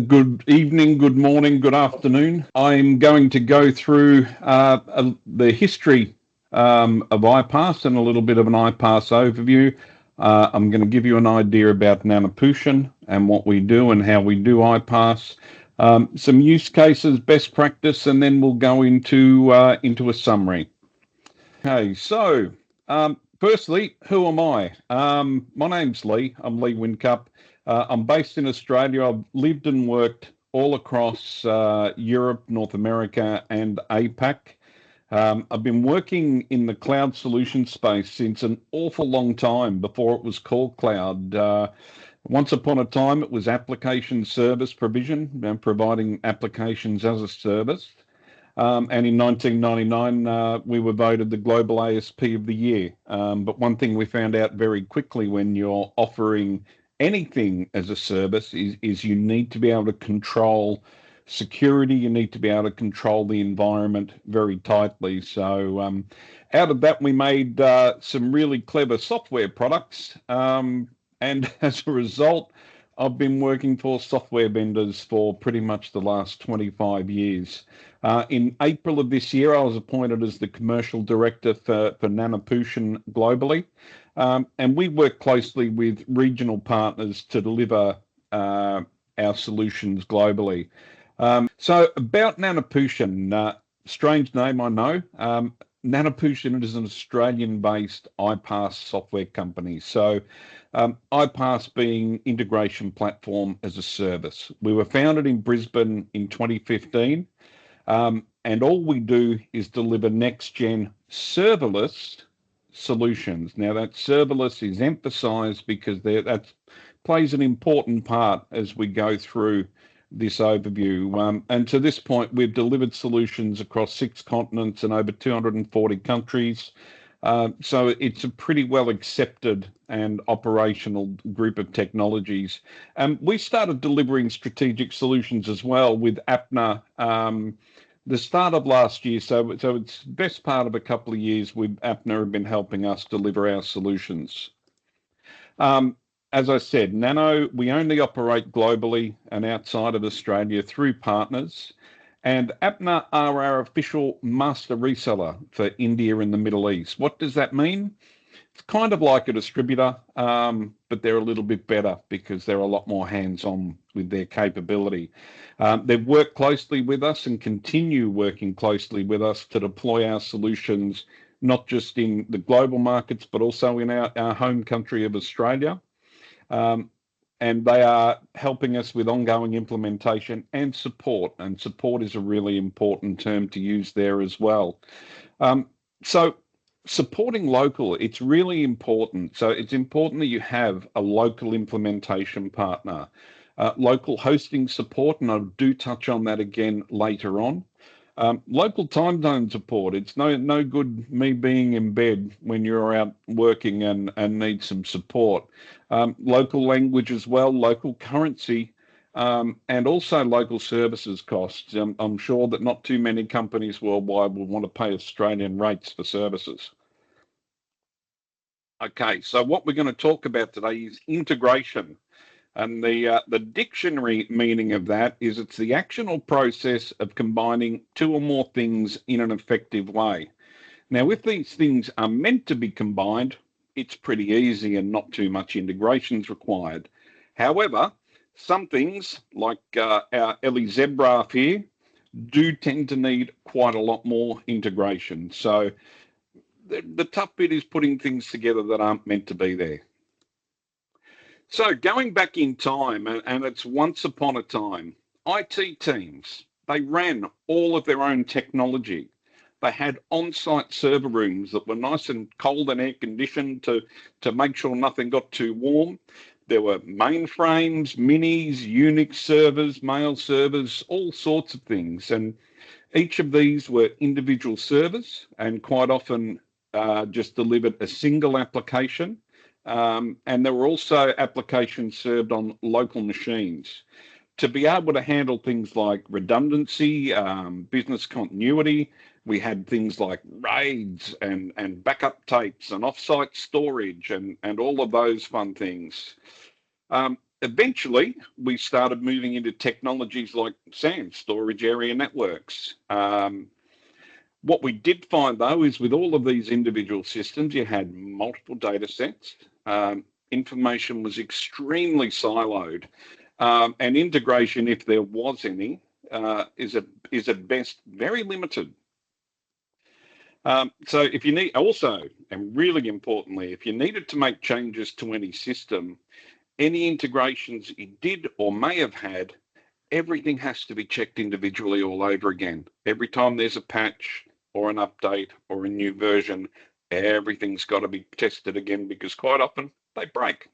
Good evening, good morning, good afternoon. I'm going to go through the history of iPass and a little bit of an iPass overview. I'm going to give you an idea about Nanoputian and what we do and how we do iPass, some use cases, best practice, and then we'll go into a summary. Okay, so firstly, who am I? My name's Lee. I'm Lee Wincup. I'm based in Australia. I've lived and worked all across Europe, North America, and APAC. I've been working in the cloud solution space since an awful long time before it was called cloud. Once upon a time, it was application service provision, providing applications as a service. And in 1999, we were voted the Global ASP of the Year. But one thing we found out very quickly when you're offering anything as a service is you need to be able to control security. You need to be able to control the environment very tightly. So out of that, we made some really clever software products. And as a result, I've been working for software vendors for pretty much the last 25 years. In April of this year, I was appointed as the commercial director for Nanoputian globally. And we work closely with regional partners to deliver our solutions globally. So about Nanoputian, strange name, I know. Nanoputian is an Australian-based iPass software company. So iPass being integration platform as a service. We were founded in Brisbane in 2015. And all we do is deliver next-gen serverless solutions. Now that serverless is emphasized because that plays an important part as we go through this overview. And to this point, we've delivered solutions across 6 continents and over 240 countries. So it's a pretty well accepted and operational group of technologies. We started delivering strategic solutions as well with AAPNA the start of last year. So it's best part of a couple of years with AAPNA have been helping us deliver our solutions. As I said, Nano, we only operate globally and outside of Australia through partners. And AAPNA are our official master reseller for India and the Middle East. What does that mean? It's kind of like a distributor, but they're a little bit better because they're a lot more hands-on with their capability. They've worked closely with us and continue working closely with us to deploy our solutions, not just in the global markets, but also in our home country of Australia. And they are helping us with ongoing implementation and support. And support is a really important term to use there as well. So supporting local, it's really important. So it's important that you have a local implementation partner, local hosting support, and I do touch on that again later on. Local time zone support. It's no good me being in bed when you're out working and need some support. Local language as well, local currency, and also local services costs. I'm sure that not too many companies worldwide will want to pay Australian rates for services. Okay, so what we're going to talk about today is integration. And the dictionary meaning of that is it's the action or process of combining 2 or more things in an effective way. Now, if these things are meant to be combined, it's pretty easy and not too much integration is required. However, some things like our LEZ graph here do tend to need quite a lot more integration. So the tough bit is putting things together that aren't meant to be there. So going back in time, and it's once upon a time, IT teams, they ran all of their own technology. They had on-site server rooms that were nice and cold and air-conditioned to make sure nothing got too warm. There were mainframes, minis, Unix servers, mail servers, all sorts of things. And each of these were individual servers and quite often just delivered a single application. And there were also applications served on local machines. to be able to handle things like redundancy, business continuity. We had things like RAIDs and backup tapes and offsite storage and all of those fun things. Eventually, we started moving into technologies like SAN, storage area networks. What we did find, though, is with all of these individual systems, you had multiple data sets. Information was extremely siloed, and integration, if there was any, is at best very limited. So if you need also, and really importantly, if you needed to make changes to any system, any integrations you did or may have had, everything has to be checked individually all over again. Every time there's a patch or an update or a new version, everything's got to be tested again because quite often they break.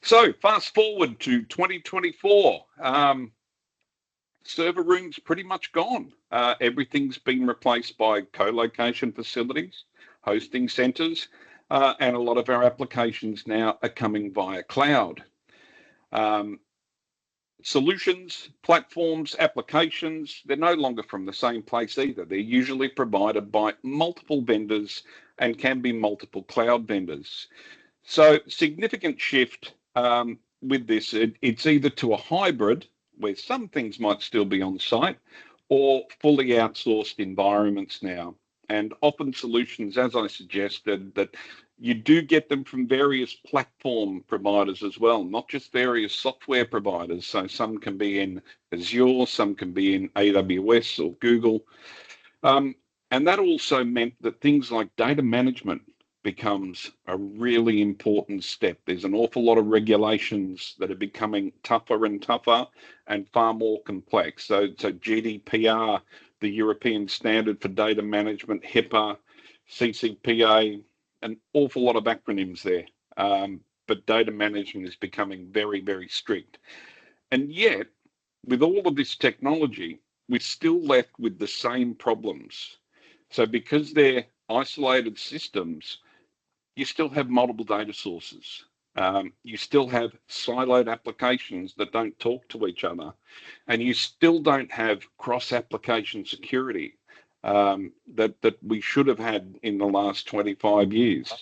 So fast forward to 2024. Server rooms pretty much gone. Everything's been replaced by co-location facilities, hosting centers, and a lot of our applications now are coming via cloud. Solutions, platforms, applications, they're no longer from the same place either. They're usually provided by multiple vendors and can be multiple cloud vendors. So significant shift with this. It's either to a hybrid, where some things might still be on site, or fully outsourced environments now. And often solutions, as I suggested, that you do get them from various platform providers as well, not just various software providers. So some can be in Azure, some can be in AWS or Google. And that also meant that things like data management becomes a really important step. There's an awful lot of regulations that are becoming tougher and tougher and far more complex. So GDPR, the European Standard for Data Management, HIPAA, CCPA, an awful lot of acronyms there. But data management is becoming very, very strict. And yet, with all of this technology, we're still left with the same problems. So because they're isolated systems, you still have multiple data sources. You still have siloed applications that don't talk to each other, and you still don't have cross-application security that we should have had in the last 25 years.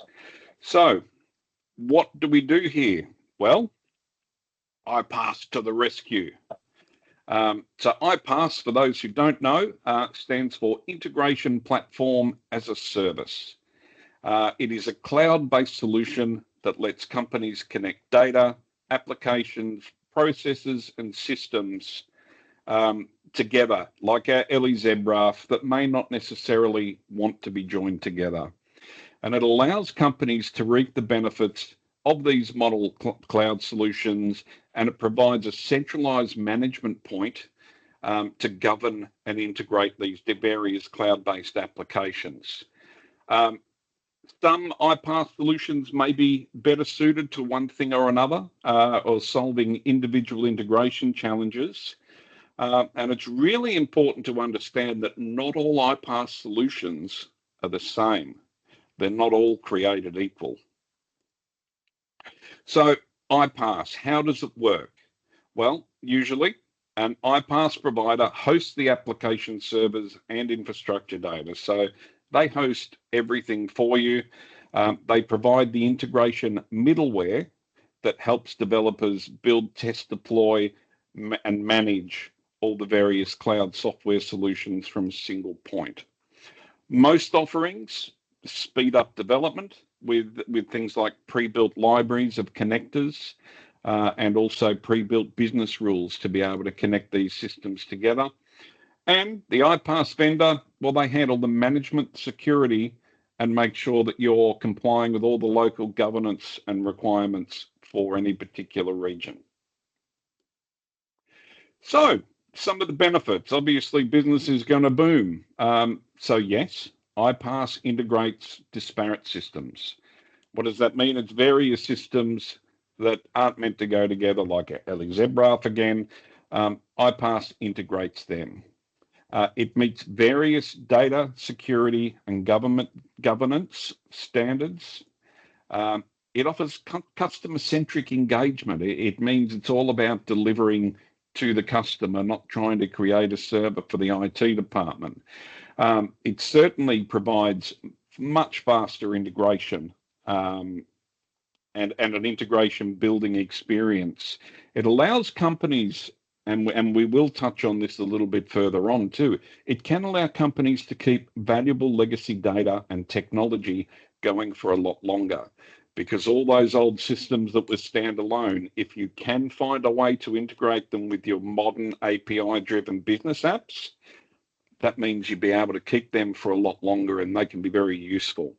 So what do we do here? Well, iPaaS to the rescue. So iPaaS, for those who don't know, stands for Integration Platform as a Service. It is a cloud-based solution that lets companies connect data, applications, processes, and systems together, like our EliZebraf, that may not necessarily want to be joined together. And it allows companies to reap the benefits of these model cloud solutions, and it provides a centralized management point to govern and integrate these various cloud-based applications. Some iPaaS solutions may be better suited to one thing or another, or solving individual integration challenges. And it's really important to understand that not all iPaaS solutions are the same. They're not all created equal. So iPaaS, how does it work? Well, usually an iPaaS provider hosts the application servers and infrastructure data. So they host everything for you. They provide the integration middleware that helps developers build, test, deploy, and manage all the various cloud software solutions from a single point. Most offerings speed up development with things like pre-built libraries of connectors and also pre-built business rules to be able to connect these systems together. And the iPaaS vendor, well, they handle the management, security, and make sure that you're complying with all the local governance and requirements for any particular region. So some of the benefits, obviously business is going to boom. So yes, iPaaS integrates disparate systems. What does that mean? It's various systems that aren't meant to go together, like EliZebraf again. iPaaS integrates them. It meets various data security and governance standards. It offers customer-centric engagement. It means it's all about delivering to the customer, not trying to create a server for the IT department. It certainly provides much faster integration and an integration building experience. It allows companies, and we will touch on this a little bit further on too, it can allow companies to keep valuable legacy data and technology going for a lot longer. Because all those old systems that were standalone, if you can find a way to integrate them with your modern API-driven business apps, that means you'll be able to keep them for a lot longer, and they can be very useful.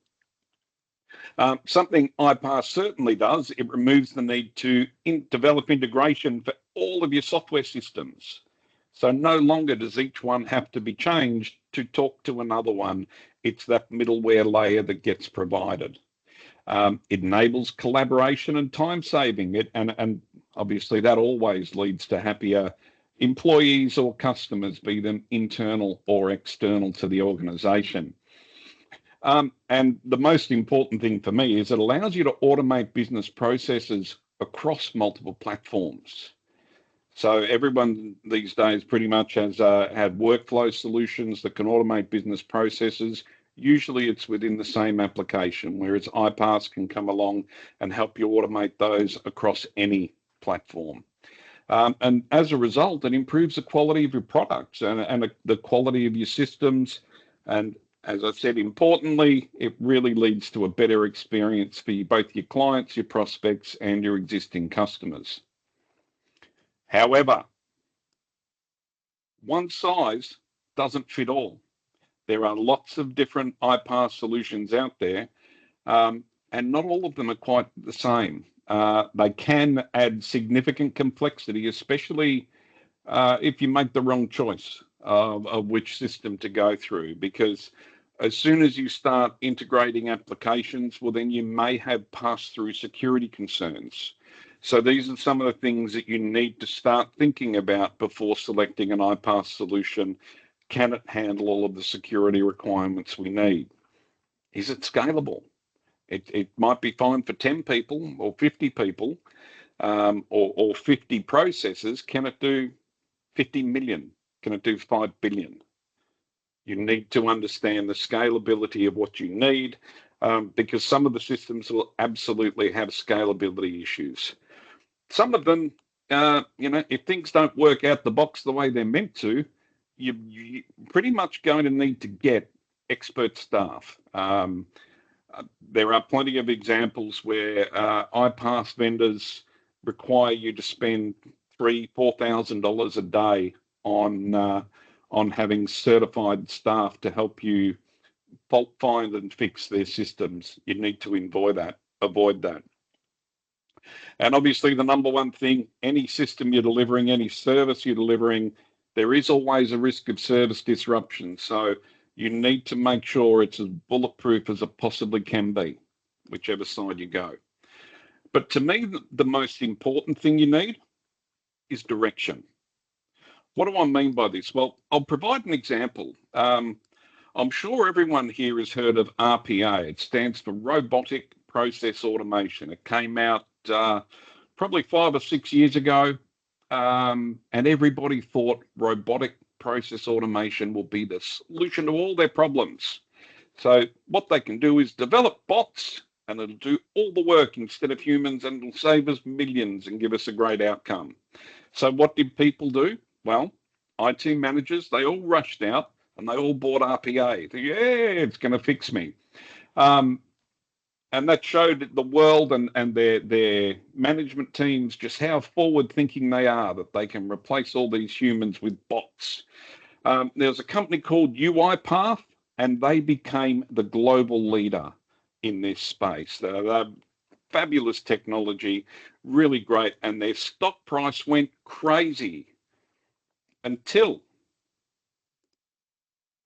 Something iPaaS certainly does, it removes the need to develop integration for all of your software systems. So no longer does each one have to be changed to talk to another one. It's that middleware layer that gets provided. It enables collaboration and time saving, and obviously that always leads to happier employees or customers, be them internal or external to the organization. And the most important thing for me is it allows you to automate business processes across multiple platforms. So everyone these days pretty much has had workflow solutions that can automate business processes. Usually it's within the same application, whereas iPaaS can come along and help you automate those across any platform. And as a result, it improves the quality of your products and the quality of your systems. And as I said, importantly, it really leads to a better experience for both your clients, your prospects, and your existing customers. However, one size doesn't fit all. There are lots of different iPaaS solutions out there, and not all of them are quite the same. They can add significant complexity, especially if you make the wrong choice of which system to go through, because as soon as you start integrating applications, well, then you may have pass-through security concerns. So these are some of the things that you need to start thinking about before selecting an iPaaS solution. Can it handle all of the security requirements we need? Is it scalable? It might be fine for 10 people or 50 people or 50 processes. Can it do 50 million? Can it do 5 billion? You need to understand the scalability of what you need because some of the systems will absolutely have scalability issues. Some of them, if things don't work out the box the way they're meant to, you're pretty much going to need to get expert staff. There are plenty of examples where iPaaS vendors require you to spend $3,000-4,000 a day on having certified staff to help you fault find and fix their systems. You need to avoid that. And obviously the number one thing, any system you're delivering, any service you're delivering, there is always a risk of service disruption. So you need to make sure it's as bulletproof as it possibly can be, whichever side you go. But to me, the most important thing you need is direction. What do I mean by this? Well, I'll provide an example. I'm sure everyone here has heard of RPA. It stands for Robotic Process Automation. It came out probably 5 or 6 years ago, and everybody thought robotic process automation will be the solution to all their problems. So what they can do is develop bots, and it'll do all the work instead of humans, and it'll save us millions and give us a great outcome. So what did people do? Well, IT managers, they all rushed out and they all bought RPA. Yeah, it's going to fix me. And that showed the world and their management teams just how forward-thinking they are, that they can replace all these humans with bots. There's a company called UiPath, and they became the global leader in this space. They're fabulous technology, really great, and their stock price went crazy until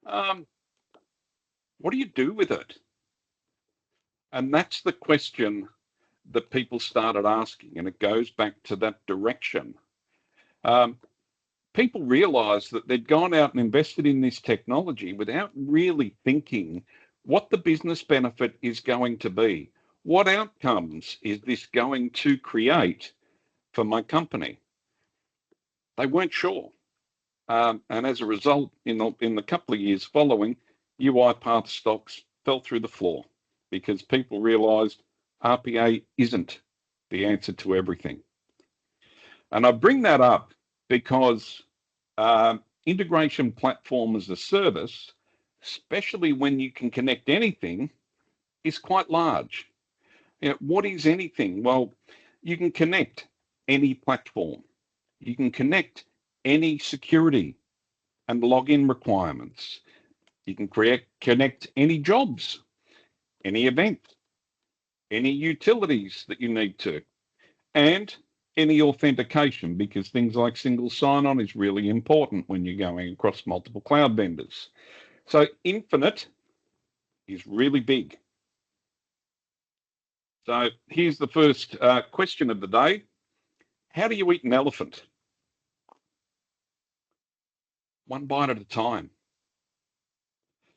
what do you do with it? And that's the question that people started asking, and it goes back to that direction. People realized that they'd gone out and invested in this technology without really thinking what the business benefit is going to be. What outcomes is this going to create for my company? They weren't sure. And as a result, in the couple of years following, UiPath stocks fell through the floor because people realized RPA isn't the answer to everything. And I bring that up because integration platform as a service, especially when you can connect anything, is quite large. You know, what is anything? Well, you can connect any platform. You can connect any security and login requirements. You can connect any jobs, any event, any utilities that you need to, and any authentication, because things like single sign-on is really important when you're going across multiple cloud vendors. So infinite is really big. So here's the first question of the day. How do you eat an elephant? One bite at a time.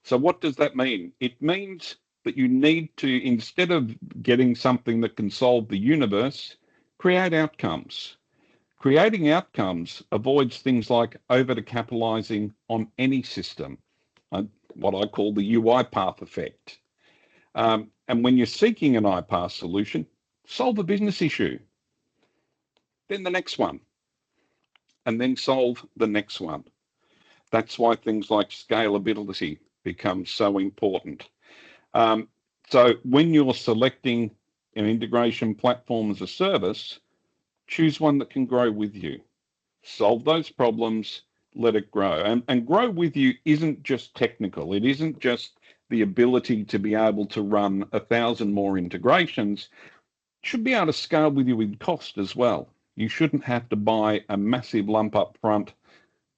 So what does that mean? It means that you need to, instead of getting something that can solve the universe, create outcomes. Creating outcomes avoids things like over-capitalizing on any system, what I call the UiPath effect. And when you're seeking an iPath solution, solve a business issue, then the next one, and then solve the next one. That's why things like scalability become so important. So when you're selecting an integration platform as a service, choose one that can grow with you. Solve those problems, let it grow. And grow with you isn't just technical. It isn't just the ability to be able to run 1,000 more integrations. It should be able to scale with you in cost as well. You shouldn't have to buy a massive lump up front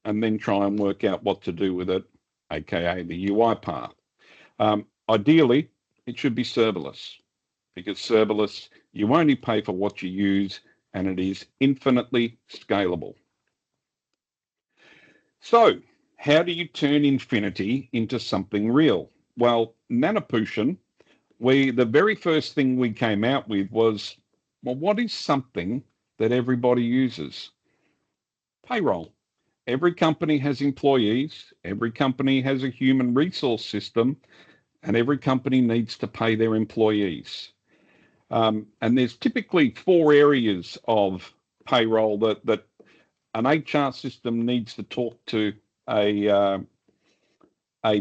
and then try and work out what to do with it, aka the UiPath. Ideally, it should be serverless, because serverless, you only pay for what you use, and it is infinitely scalable. So how do you turn infinity into something real? Well, Nanoputian, the very first thing we came out with was, well, what is something that everybody uses? Payroll. Every company has employees, every company has a human resource system, and every company needs to pay their employees. And there's typically 4 areas of payroll that an HR system needs to talk to a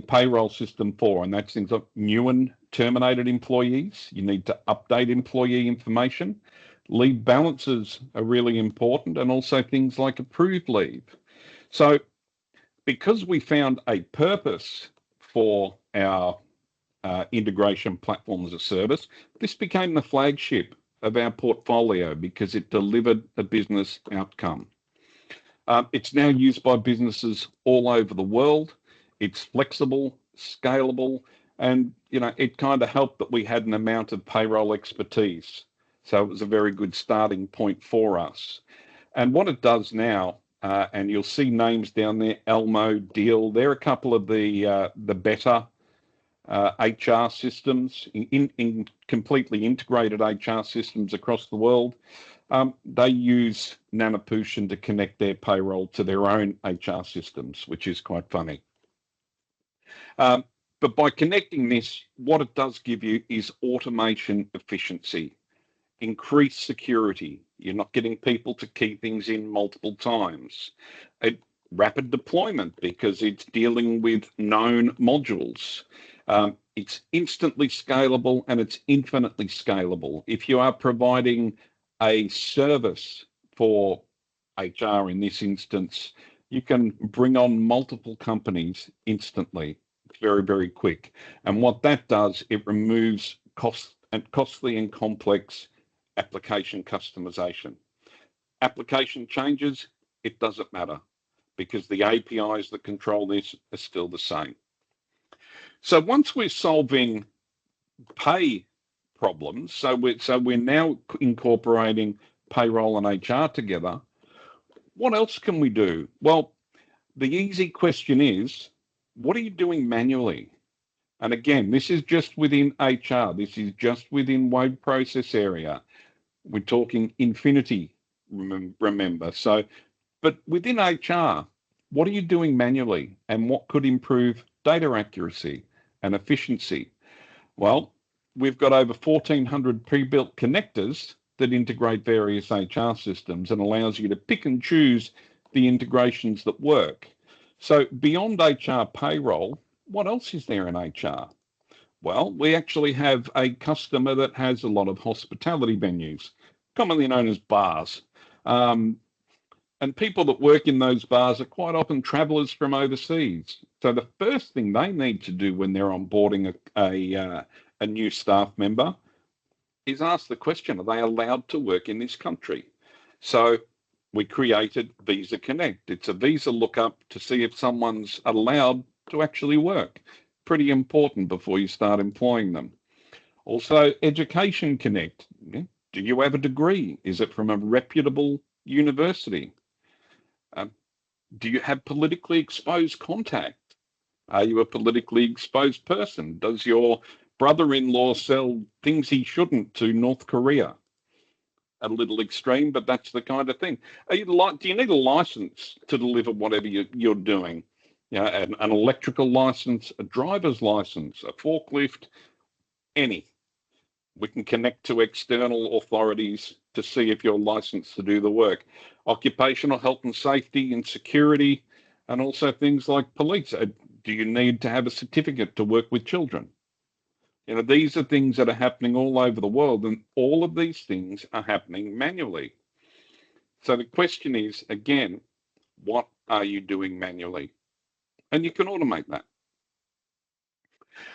payroll system for, and that's things like new and terminated employees. You need to update employee information. Leave balances are really important, and also things like approved leave. So because we found a purpose for our integration platform as a service, this became the flagship of our portfolio because it delivered a business outcome. It's now used by businesses all over the world. It's flexible, scalable, and it kind of helped that we had an amount of payroll expertise. So it was a very good starting point for us. And what it does now, and you'll see names down there, Elmo, Deal, they're a couple of the better HR systems, in completely integrated HR systems across the world. They use Nanoputian to connect their payroll to their own HR systems, which is quite funny. But by connecting this, what it does give you is automation efficiency, increased security. You're not getting people to key things in multiple times. Rapid deployment because it's dealing with known modules. It's instantly scalable and it's infinitely scalable. If you are providing a service for HR in this instance, you can bring on multiple companies instantly. It's very, very quick. And what that does, it removes costly and complex application customization. Application changes, it doesn't matter because the APIs that control this are still the same. So once we're solving pay problems, so we're now incorporating payroll and HR together, what else can we do? Well, the easy question is, what are you doing manually? And again, this is just within HR. This is just within word process area. We're talking infinity, remember. So, but within HR, what are you doing manually and what could improve data accuracy and efficiency? Well, we've got over 1,400 pre-built connectors that integrate various HR systems and allows you to pick and choose the integrations that work. So beyond HR payroll, what else is there in HR? Well, we actually have a customer that has a lot of hospitality venues, commonly known as bars. And people that work in those bars are quite often travelers from overseas. So the first thing they need to do when they're onboarding a new staff member is ask the question, are they allowed to work in this country? So we created Visa Connect. It's a visa lookup to see if someone's allowed to actually work. Pretty important before you start employing them. Also, Education Connect. Do you have a degree? Is it from a reputable university? Do you have politically exposed contact? Are you a politically exposed person? Does your brother-in-law sell things he shouldn't to North Korea? A little extreme, but that's the kind of thing. Do you need a license to deliver whatever you're doing? An electrical license, a driver's license, a forklift, any. We can connect to external authorities to see if you're licensed to do the work. Occupational health and safety and security, and also things like police. Do you need to have a certificate to work with children? These are things that are happening all over the world, and all of these things are happening manually. So the question is, again, what are you doing manually? And you can automate that.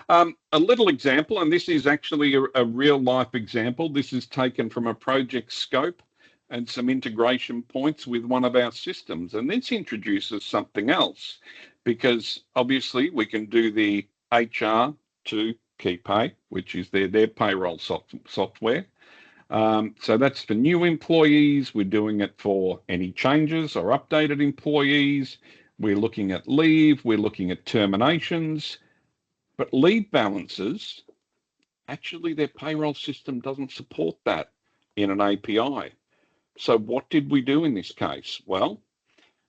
A little example, and this is actually a real life example. This is taken from a project scope and some integration points with one of our systems. And this introduces something else, because obviously we can do the HR to KeyPay, which is their payroll software. So that's for new employees. We're doing it for any changes or updated employees. We're looking at leave. We're looking at terminations. But leave balances, actually their payroll system doesn't support that in an API. So what did we do in this case? Well,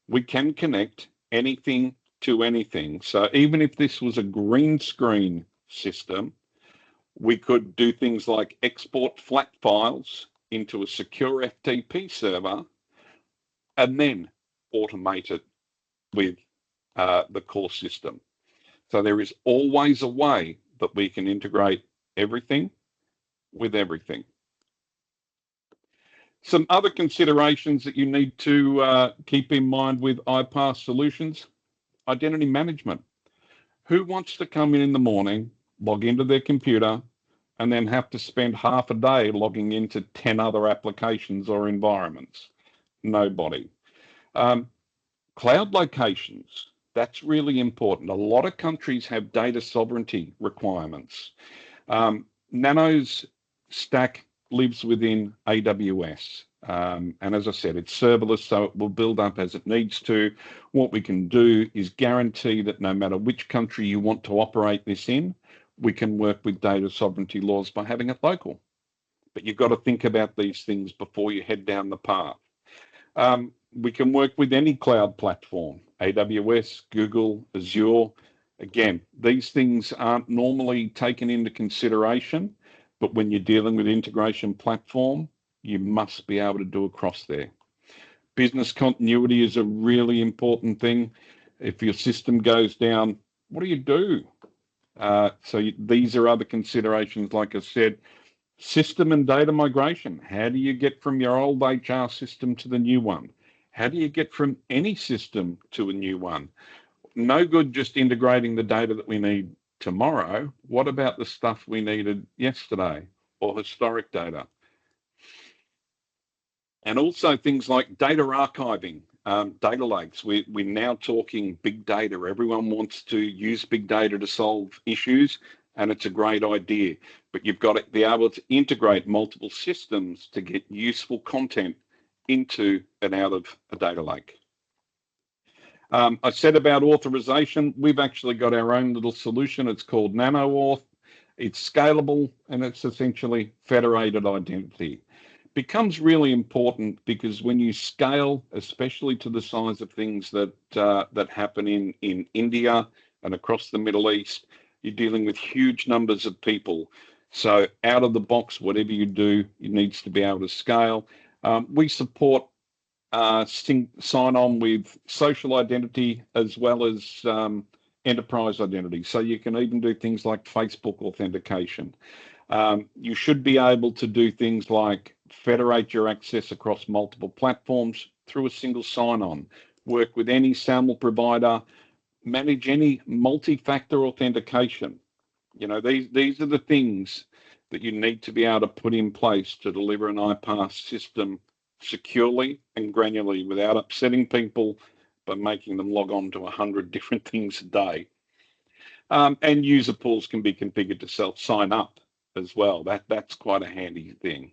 we can connect anything to anything. So even if this was a green screen system, we could do things like export flat files into a secure FTP server and then automate it with the core system. So there is always a way that we can integrate everything with everything. Some other considerations that you need to keep in mind with iPaaS solutions: identity management. Who wants to come in the morning, log into their computer, and then have to spend half a day logging into 10 other applications or environments? Nobody. Cloud locations. That's really important. A lot of countries have data sovereignty requirements. Nano's stack lives within AWS. And as I said, it's serverless, so it will build up as it needs to. What we can do is guarantee that no matter which country you want to operate this in, we can work with data sovereignty laws by having it local. But you've got to think about these things before you head down the path. We can work with any cloud platform, AWS, Google, Azure. Again, these things aren't normally taken into consideration, but when you're dealing with integration platform, you must be able to do across there. Business continuity is a really important thing. If your system goes down, what do you do? These are other considerations, like I said. System and data migration. How do you get from your old HR system to the new one? How do you get from any system to a new one? No good just integrating the data that we need tomorrow. What about the stuff we needed yesterday or historic data? And also things like data archiving, data lakes. We're now talking big data. Everyone wants to use big data to solve issues, and it's a great idea. But you've got to be able to integrate multiple systems to get useful content into and out of a data lake. I said about authorization, we've actually got our own little solution. It's called NanoAuth. It's scalable, and it's essentially federated identity. Becomes really important because when you scale, especially to the size of things that that happen in India and across the Middle East, you're dealing with huge numbers of people. So out of the box, whatever you do, it needs to be able to scale. We support sign-on with social identity as well as enterprise identity. So you can even do things like Facebook authentication. You should be able to do things like federate your access across multiple platforms through a single sign-on, work with any SAML provider, manage any multi-factor authentication. You know, these are the things that you need to be able to put in place to deliver an iPaaS system securely and granularly without upsetting people by making them log on to 100 different things a day. And user pools can be configured to self-sign up as well. That's quite a handy thing.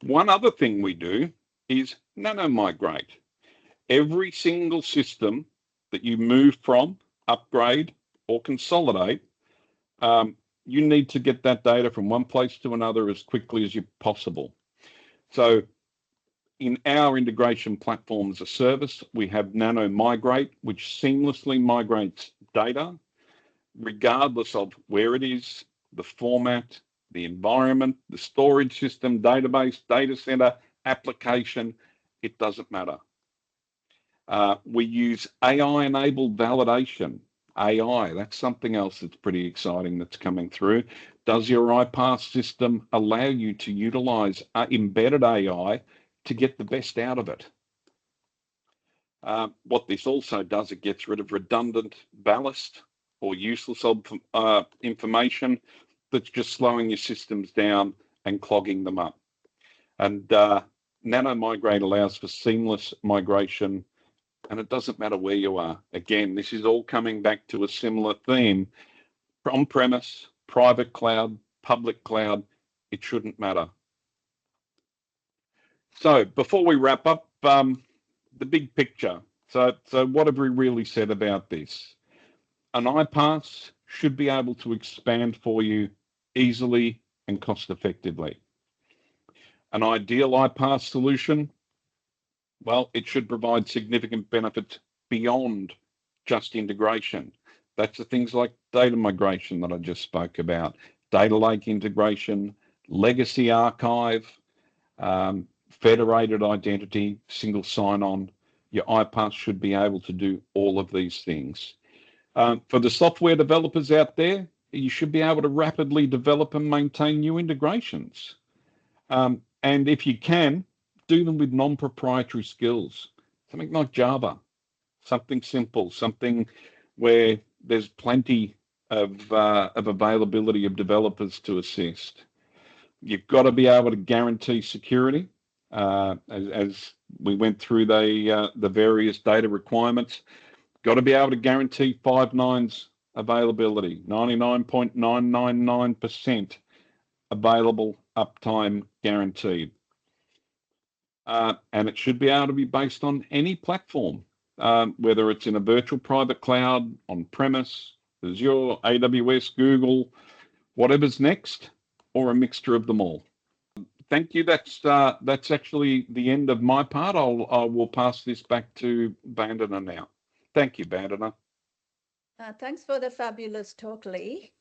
One other thing we do is nano migrate. Every single system that you move from, upgrade, or consolidate, you need to get that data from one place to another as quickly as possible. So in our integration platform as a service, we have Nano Migrate, which seamlessly migrates data, regardless of where it is, the format, the environment, the storage system, database, data center, application, it doesn't matter. We use AI-enabled validation. AI, that's something else that's pretty exciting that's coming through. Does your iPaaS system allow you to utilize embedded AI to get the best out of it? What this also does, it gets rid of redundant ballast or useless information that's just slowing your systems down and clogging them up. And Nano Migrate allows for seamless migration, and it doesn't matter where you are. Again, this is all coming back to a similar theme. On-premise, private cloud, public cloud, it shouldn't matter. So before we wrap up, the big picture. So what have we really said about this? An iPaaS should be able to expand for you easily and cost effectively. An ideal iPaaS solution, well, it should provide significant benefits beyond just integration. That's the things like data migration that I just spoke about, data lake integration, legacy archive, federated identity, single sign-on. Your iPaaS should be able to do all of these things. For the software developers out there, you should be able to rapidly develop and maintain new integrations. And if you can, do them with non-proprietary skills, something like Java, something simple, something where there's plenty of availability of developers to assist. You've got to be able to guarantee security, as we went through the various data requirements. Got to be able to guarantee 5 nines availability, 99.999% available uptime guaranteed. And it should be able to be based on any platform, whether it's in a virtual private cloud, on-premise, Azure, AWS, Google, whatever's next, or a mixture of them all. Thank you. That's actually the end of my part. I will pass this back to Vandana now. Thank you, Vandana. Thanks for the fabulous talk, Lee.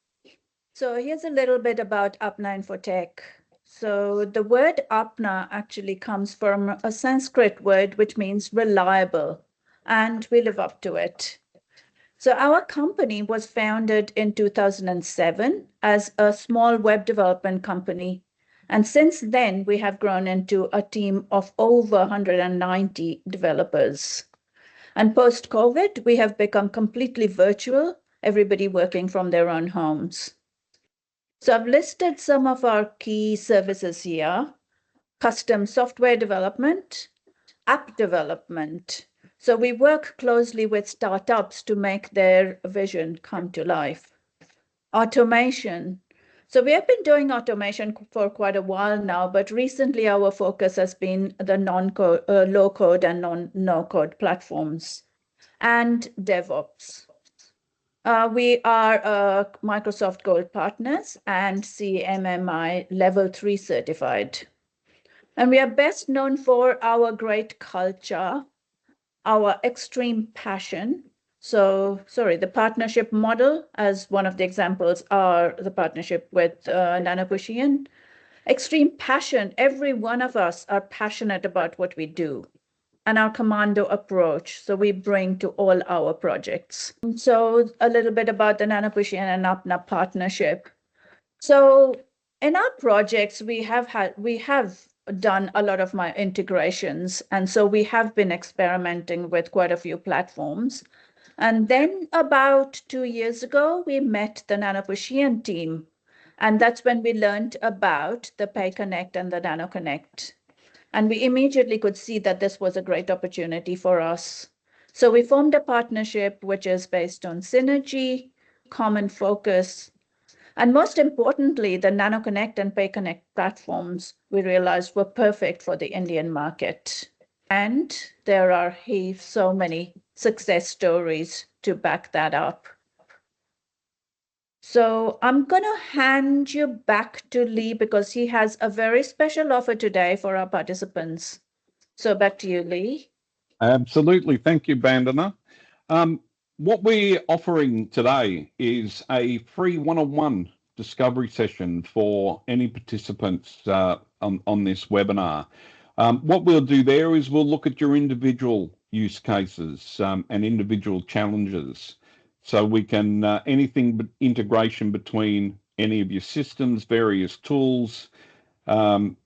So here's a little bit about AAPNA Infotheek. So the word AAPNA actually comes from a Sanskrit word which means reliable, and we live up to it. So our company was founded in 2007 as a small web development company. And since then, we have grown into a team of over 190 developers. And post-COVID, we have become completely virtual, everybody working from their own homes. So I've listed some of our key services here: custom software development, app development. So we work closely with startups to make their vision come to life. Automation. So we have been doing automation for quite a while now, but recently our focus has been the low-code and no-code platforms. and DevOps. We are Microsoft Gold partners and CMMI Level 3 certified. And we are best known for our great culture, our extreme passion. So, sorry, the partnership model, as one of the examples, are the partnership with Nanoputian. Extreme passion. Every one of us are passionate about what we do, and our commando approach. So we bring to all our projects. So a little bit about the Nanoputian and AAPNA partnership. So in our projects, we have done a lot of my integrations. And so we have been experimenting with quite a few platforms. And then about 2 years ago, we met the Nanoputian team. And that's when we learned about the PayConnect and the NanoConnect. And we immediately could see that this was a great opportunity for us. So we formed a partnership which is based on synergy, common focus, and most importantly, the NanoConnect and PayConnect platforms we realized were perfect for the Indian market. And there are so many success stories to back that up. So I'm going to hand you back to Lee because he has a very special offer today for our participants. So back to you, Lee. Absolutely. Thank you, Bandana. What we're offering today is a free one-on-one discovery session for any participants on this webinar. What we'll do there is we'll look at your individual use cases and individual challenges. So we can, anything but integration between any of your systems, various tools. So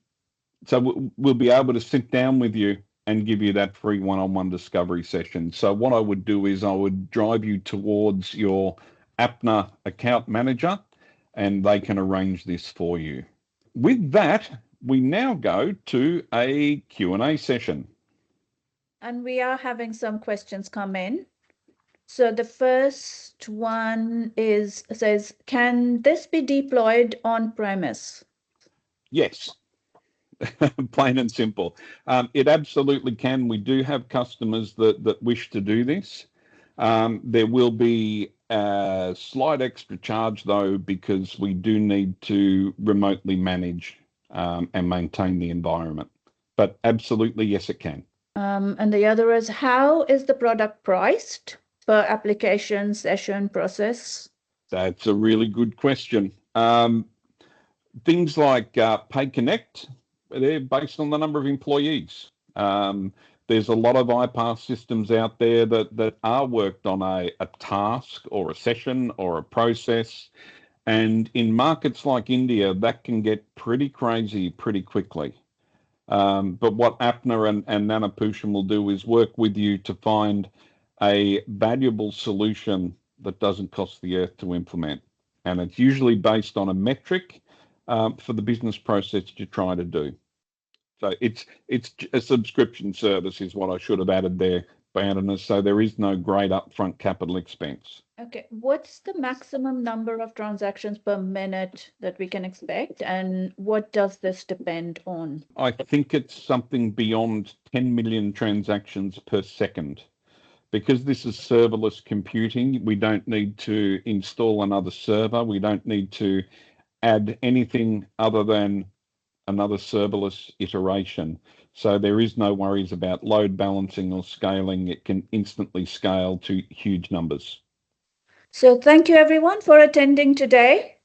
we'll be able to sit down with you and give you that free one-on-one discovery session. So what I would do is I would drive you towards your AAPNA account manager and they can arrange this for you. With that, we now go to a Q&A session. And we are having some questions come in. So the first one says, can this be deployed on premise? Yes. Plain and simple. It absolutely can. We do have customers that wish to do this. There will be a slight extra charge though, because we do need to remotely manage and maintain the environment. But absolutely, yes, it can. And the other is, how is the product priced per application, session, process? That's a really good question. Things like PayConnect, they're based on the number of employees. There's a lot of iPass systems out there that are worked on a task or a session or a process. And in markets like India, that can get pretty crazy pretty quickly. But what AAPNA and Nanoputian will do is work with you to find a valuable solution that doesn't cost the earth to implement. And it's usually based on a metric for the business process you're trying to do. So it's a subscription service is what I should have added there, Bandana. So there is no great upfront capital expense. Okay, what's the maximum number of transactions per minute that we can expect, and what does this depend on? I think it's something beyond 10 million transactions per second. Because this is serverless computing, we don't need to install another server. We don't need to add anything other than another serverless iteration. So there is no worries about load balancing or scaling. It can instantly scale to huge numbers. So thank you everyone for attending today.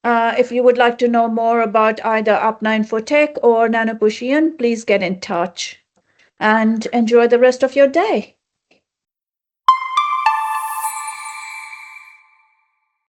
If you would like to know more about either AAPNA Infotheek or Nanoputian, please get in touch and enjoy the rest of your day.